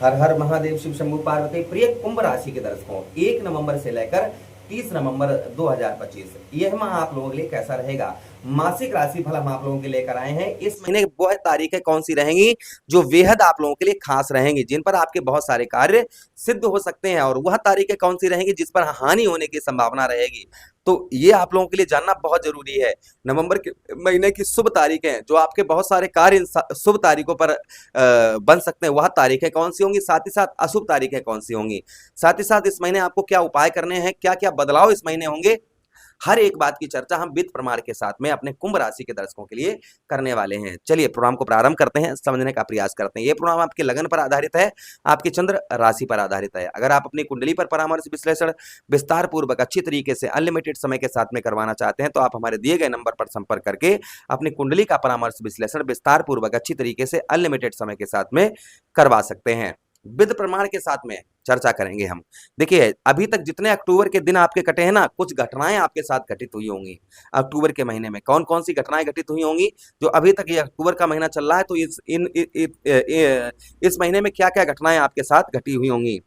हर हर महादेव, शिव शंभू पार्वती। प्रिय कुंभ राशि के दर्शकों, 1 नवंबर से लेकर 30 नवंबर 2025 यह माह आप लोगों के लिए कैसा रहेगा? मासिक राशि फल हम आप लोगों के लिए लेकर आए हैं। इस महीने की वह तारीखें कौन सी रहेंगी जो बेहद आप लोगों के लिए खास रहेंगी, जिन पर आपके बहुत सारे कार्य सिद्ध हो सकते हैं, और वह तारीखें कौन सी रहेंगी जिस पर हानि होने की संभावना रहेगी। तो ये आप लोगों के लिए जानना बहुत जरूरी है। नवंबर के महीने की शुभ तारीखें जो आपके बहुत सारे कार्य शुभ तारीखों पर बन सकते हैं, वह तारीखें कौन सी होंगी, साथ ही साथ अशुभ तारीखें कौन सी होंगी, साथ ही साथ इस महीने आपको क्या उपाय करने हैं, क्या क्या बदलाव इस महीने होंगे, हर एक बात की चर्चा हम वित्त प्रमाण के साथ में अपने कुंभ राशि के दर्शकों के लिए करने वाले हैं। चलिए प्रोग्राम को प्रारंभ करते हैं, समझने का प्रयास करते हैं। ये प्रोग्राम आपके लगन पर आधारित है, आपकी चंद्र राशि पर आधारित है। अगर आप अपनी कुंडली पर परामर्श विश्लेषण विस्तार पूर्वक अच्छी तरीके से अनलिमिटेड समय के साथ में करवाना चाहते हैं, तो आप हमारे दिए गए नंबर पर संपर्क करके अपनी कुंडली का परामर्श विश्लेषण विस्तार पूर्वक अच्छी तरीके से अनलिमिटेड समय के साथ में करवा सकते हैं। वित्त प्रमाण के साथ में चर्चा करेंगे हम। देखिए, अभी तक जितने अक्टूबर के दिन आपके कटे हैं ना, कुछ घटनाएं आपके साथ घटित हुई होंगी। अक्टूबर के महीने में कौन कौन सी घटनाएं घटित हुई होंगी जो अभी तक, ये अक्टूबर का महीना चल रहा है, तो इस महीने में क्या क्या घटनाएं आपके साथ घटी हुई होंगी।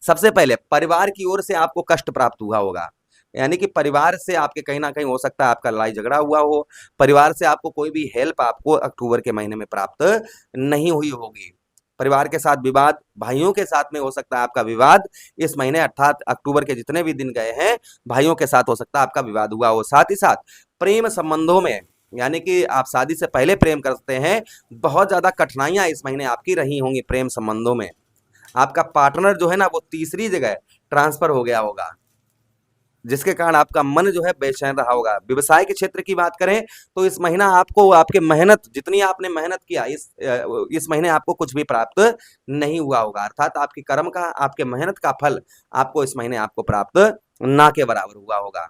सबसे पहले परिवार की ओर से आपको कष्ट प्राप्त हुआ होगा, यानी कि परिवार से आपके कहीं ना कहीं हो सकता है आपका लड़ाई झगड़ा हुआ हो, परिवार से आपको कोई भी हेल्प आपको अक्टूबर के महीने में प्राप्त नहीं हुई होगी। परिवार के साथ विवाद, भाइयों के साथ में हो सकता है आपका विवाद इस महीने, अर्थात अक्टूबर के जितने भी दिन गए हैं, भाइयों के साथ हो सकता है आपका विवाद हुआ हो। साथ ही साथ प्रेम संबंधों में, यानी कि आप शादी से पहले प्रेम करते हैं, बहुत ज्यादा कठिनाइयां इस महीने आपकी रही होंगी प्रेम संबंधों में। आपका पार्टनर जो है ना, वो तीसरी जगह ट्रांसफर हो गया होगा, जिसके कारण आपका मन जो है बेचैन रहा होगा। व्यवसाय के क्षेत्र की बात करें तो इस महीना आपको आपके मेहनत, जितनी आपने मेहनत किया, इस महीने आपको कुछ भी प्राप्त नहीं हुआ होगा, अर्थात आपकी कर्म का, आपके मेहनत का फल आपको इस महीने आपको प्राप्त ना के बराबर हुआ होगा।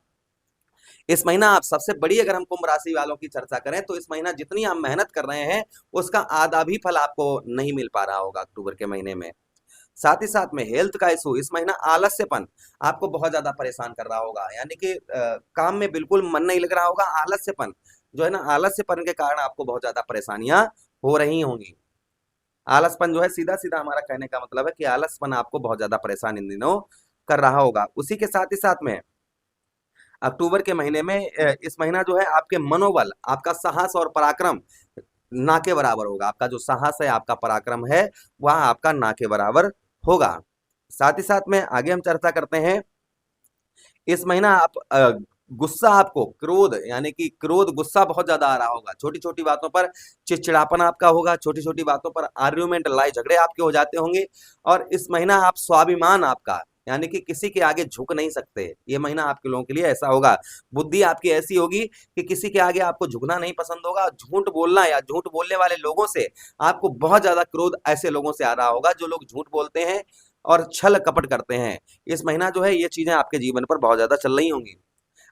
इस महीना आप सबसे बड़ी, अगर हम कुंभ राशि वालों की चर्चा करें तो इस महीना जितनी आप मेहनत कर रहे हैं उसका आधा भी फल आपको नहीं मिल पा रहा होगा अक्टूबर के महीने में। साथ ही साथ में हेल्थ का इशू, इस महीना आलस्यपन आपको बहुत ज्यादा परेशान कर रहा होगा, यानी कि काम में बिल्कुल मन नहीं लग रहा होगा। आलस्यपन जो है ना, आलस्यपन के कारण आपको बहुत ज्यादा परेशानियां हो रही होंगी। आलसपन जो है, सीधा सीधा हमारा कहने का मतलब है कि आलसपन आपको बहुत ज्यादा परेशान इन दिनों कर रहा होगा। उसी के साथ ही साथ में अक्टूबर के महीने में इस महीना जो है आपके मनोबल, आपका साहस और पराक्रम ना के बराबर होगा। आपका जो साहस है, आपका पराक्रम है, वह आपका ना के बराबर होगा। साथ ही साथ में आगे हम चर्चा करते हैं, इस महीना आप गुस्सा, आपको क्रोध, यानी कि क्रोध, गुस्सा बहुत ज्यादा आ रहा होगा। छोटी छोटी बातों पर चिड़चिड़ापन आपका होगा, छोटी छोटी बातों पर आर्ग्यूमेंट, लड़ाई झगड़े आपके हो जाते होंगे। और इस महीना आप स्वाभिमान आपका, यानी कि किसी के आगे झुक नहीं सकते। ये महीना आपके लोगों के लिए ऐसा होगा। बुद्धि आपकी ऐसी होगी कि किसी के आगे आपको झुकना नहीं पसंद होगा। झूठ बोलना या झूठ बोलने वाले लोगों से आपको बहुत ज्यादा क्रोध ऐसे लोगों से आ रहा होगा जो लोग झूठ बोलते हैं और छल कपट करते हैं। इस महीना जो है ये चीजें आपके जीवन पर बहुत ज्यादा चल रही होंगी।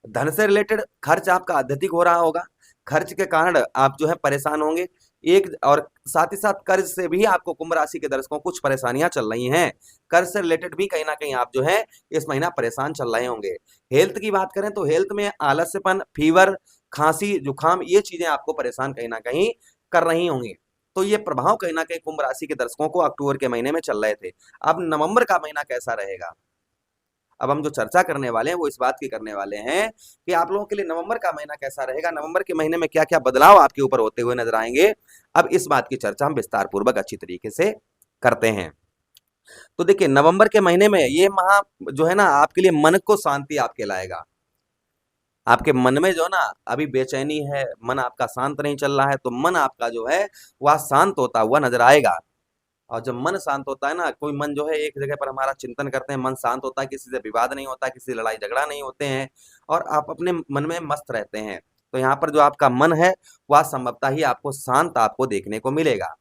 धन से रिलेटेड खर्च आपका अत्यधिक हो रहा होगा, खर्च के कारण आप जो है परेशान होंगे। एक और साथ ही साथ कर्ज से भी आपको, कुंभ राशि के दर्शकों, कुछ परेशानियां चल रही हैं। कर्ज से रिलेटेड भी कहीं ना कहीं आप जो है इस महीना परेशान चल रहे होंगे। हेल्थ की बात करें तो हेल्थ में आलस्यपन, फीवर, खांसी, जुकाम, ये चीजें आपको परेशान कहीं ना कहीं कर रही होंगी। तो ये प्रभाव कहीं ना कहीं कुंभ राशि के दर्शकों को अक्टूबर के महीने में चल रहे थे। अब नवंबर का महीना कैसा रहेगा, अब हम जो चर्चा करने वाले हैं वो इस बात की करने वाले हैं कि आप लोगों के लिए नवंबर का महीना कैसा रहेगा, नवंबर के महीने में क्या क्या बदलाव आपके ऊपर होते हुए नजर आएंगे। अब इस बात की चर्चा हम विस्तार पूर्वक अच्छी तरीके से करते हैं। तो देखिए, नवंबर के महीने में ये माह जो है ना, आपके लिए मन को शांति आपके लाएगा। आपके मन में जो है ना अभी बेचैनी है, मन आपका शांत नहीं चल रहा है, तो मन आपका जो है वह शांत होता हुआ नजर आएगा। और जब मन शांत होता है ना, कोई मन जो है एक जगह पर हमारा चिंतन करते हैं, मन शांत होता है, किसी से विवाद नहीं होता, किसी लड़ाई झगड़ा नहीं होते हैं, और आप अपने मन में मस्त रहते हैं। तो यहाँ पर जो आपका मन है वह संभवतः ही आपको शांत आपको देखने को मिलेगा।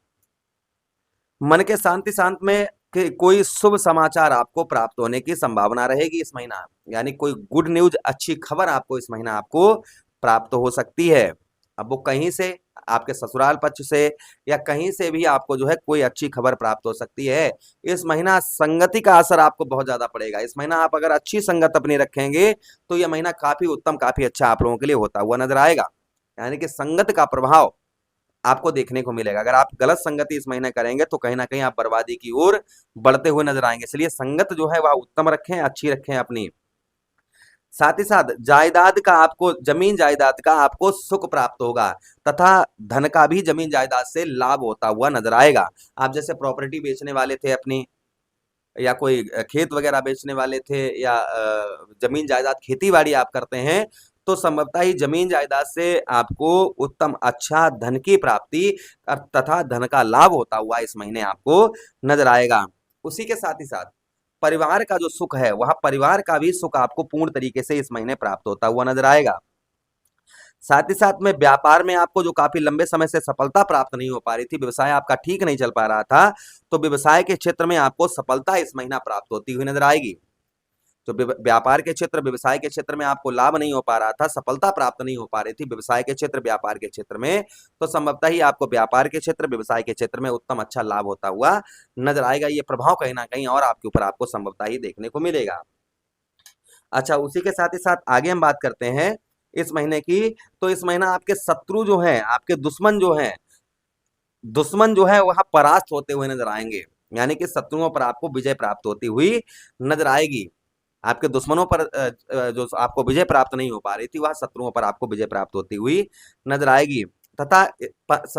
मन के शांति शांत में कोई शुभ समाचार आपको प्राप्त होने की संभावना रहेगी इस महीना, यानी कोई गुड न्यूज, अच्छी खबर आपको इस महीना आपको प्राप्त हो सकती है। अब वो कहीं से, आपके ससुराल पक्ष से या कहीं से भी आपको जो है कोई अच्छी खबर प्राप्त हो सकती है। इस महीना संगति का असर आपको बहुत ज्यादा पड़ेगा। इस महीना आप अगर अच्छी संगत अपनी रखेंगे तो यह महीना काफी उत्तम, काफी अच्छा आप लोगों के लिए होता हुआ नजर आएगा, यानी कि संगत का प्रभाव आपको देखने को मिलेगा। अगर आप गलत संगति इस महीने करेंगे तो कहीं ना कहीं आप बर्बादी की ओर बढ़ते हुए नजर आएंगे। इसलिए संगत जो है वह उत्तम रखें, अच्छी रखें अपनी। साथ ही साथ जायदाद का आपको, जमीन जायदाद का आपको सुख प्राप्त होगा, तथा धन का भी जमीन जायदाद से लाभ होता हुआ नजर आएगा। आप जैसे प्रॉपर्टी बेचने वाले थे अपनी, या कोई खेत वगैरह बेचने वाले थे, या जमीन जायदाद खेती बाड़ी आप करते हैं, तो संभवतः ही जमीन जायदाद से आपको उत्तम अच्छा धन की प्राप्ति तथा धन का लाभ होता हुआ इस महीने आपको नजर आएगा। उसी के साथ ही साथ परिवार का जो सुख है, वह परिवार का भी सुख आपको पूर्ण तरीके से इस महीने प्राप्त होता हुआ नजर आएगा। साथ ही साथ में व्यापार में आपको जो काफी लंबे समय से सफलता प्राप्त नहीं हो पा रही थी, व्यवसाय आपका ठीक नहीं चल पा रहा था, तो व्यवसाय के क्षेत्र में आपको सफलता इस महीना प्राप्त होती हुई नजर आएगी। तो व्यापार के क्षेत्र, व्यवसाय के क्षेत्र में आपको लाभ नहीं हो पा रहा था, सफलता प्राप्त नहीं हो पा रही थी व्यवसाय के क्षेत्र, व्यापार के क्षेत्र में, तो संभवतः ही आपको व्यापार के क्षेत्र, व्यवसाय के क्षेत्र में उत्तम अच्छा लाभ होता हुआ नजर आएगा। ये प्रभाव कहीं ना कहीं और आपके ऊपर आपको संभवतः ही देखने को मिलेगा। अच्छा, उसी के साथ ही साथ आगे हम बात करते हैं इस महीने की। तो इस महीना आपके शत्रु जो हैं, आपके दुश्मन जो है वह परास्त होते हुए नजर आएंगे, यानी कि शत्रुओं पर आपको विजय प्राप्त होती हुई नजर आएगी। आपके दुश्मनों पर जो आपको विजय प्राप्त नहीं हो पा रही थी, वह शत्रुओं पर आपको विजय प्राप्त होती हुई नजर आएगी। तथा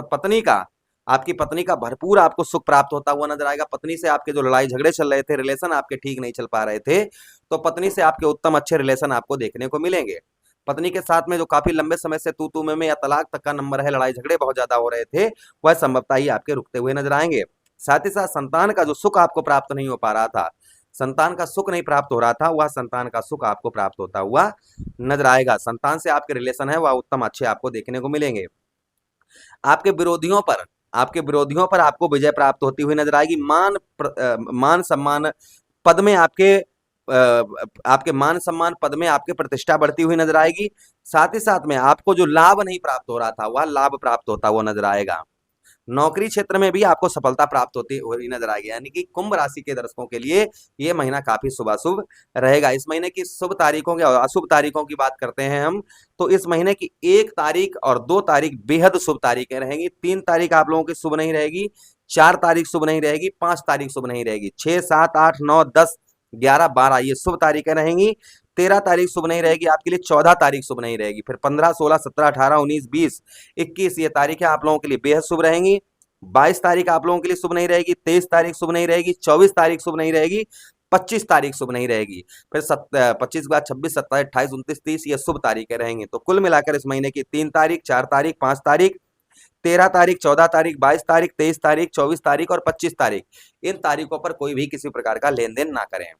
पत्नी का, आपकी पत्नी का भरपूर आपको सुख प्राप्त होता हुआ नजर आएगा। पत्नी से आपके जो लड़ाई झगड़े चल रहे थे, रिलेशन आपके ठीक नहीं चल पा रहे थे, तो पत्नी से आपके उत्तम अच्छे रिलेशन आपको देखने को मिलेंगे। पत्नी के साथ में जो काफी लंबे समय से तू में या तलाक तक का नंबर है, लड़ाई झगड़े बहुत ज्यादा हो रहे थे, वह संभवतः ही आपके रुकते हुए नजर आएंगे। साथ ही साथ संतान का जो सुख आपको प्राप्त नहीं हो पा रहा था, संतान का सुख नहीं प्राप्त हो रहा था, वह संतान का सुख आपको प्राप्त होता हुआ नजर आएगा। संतान से आपके रिलेशन है वह उत्तम अच्छे आपको देखने को मिलेंगे। आपके विरोधियों पर, आपको विजय प्राप्त होती हुई नजर आएगी। मान सम्मान पद में आपके मान सम्मान पद में आपके प्रतिष्ठा बढ़ती हुई नजर आएगी। साथ ही साथ में आपको जो लाभ नहीं प्राप्त हो रहा था, वह लाभ प्राप्त होता हुआ नजर आएगा। नौकरी क्षेत्र में भी आपको सफलता प्राप्त होती हुई नजर आएगी। यानी कि कुंभ राशि के दर्शकों के लिए ये महीना काफी शुभाशुभ रहेगा। इस महीने की शुभ तारीखों की और अशुभ तारीखों की बात करते हैं हम, तो इस महीने की 1 तारीख और 2 तारीख बेहद शुभ तारीखें रहेंगी। 3 तारीख आप लोगों की शुभ नहीं रहेगी, 4 तारीख शुभ नहीं रहेगी, 5 तारीख शुभ नहीं रहेगी, 6, 7, 8, 9, 10, 11, 12 ये शुभ तारीखें रहेंगी। 13 तारीख शुभ नहीं रहेगी आपके लिए, 14 तारीख शुभ नहीं रहेगी, फिर 15, 16, 17, 18, 19, 20, 21 ये तारीखें आप लोगों के लिए बेहद शुभ रहेंगी। 22 तारीख आप लोगों के लिए शुभ नहीं रहेगी, 23 तारीख शुभ नहीं रहेगी, 24 तारीख शुभ नहीं रहेगी, 25 तारीख शुभ नहीं रहेगी, फिर 25 के बाद 26, 27, 28, 29, 30 ये शुभ तारीखें रहेंगी। तो कुल मिलाकर इस महीने की 3 तारीख, 4 तारीख, 5 तारीख, 13 तारीख, 14 तारीख, 22 तारीख, 23 तारीख, 24 तारीख और 25 तारीख, इन तारीखों पर कोई भी किसी प्रकार का लेन देन ना करें।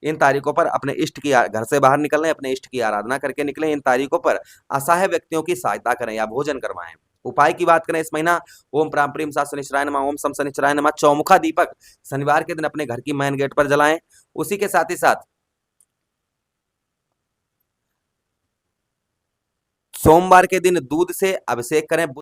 इन तारीखों पर अपने इष्ट की, घर से बाहर निकलने अपने इष्ट की आराधना करके निकलें। इन तारीखों पर असहाय व्यक्तियों की सहायता करें या भोजन करवाएं। उपाय की बात करें इस महीना, ओम प्राम प्रीम सा शनिश्चराय नमः, ओम सम शनिश्चराय नमः, चौमुखा दीपक शनिवार के दिन अपने घर की मेन गेट पर जलाएं। उसी के साथ ही साथ सोमवार के दिन दूध से अभिषेक करें।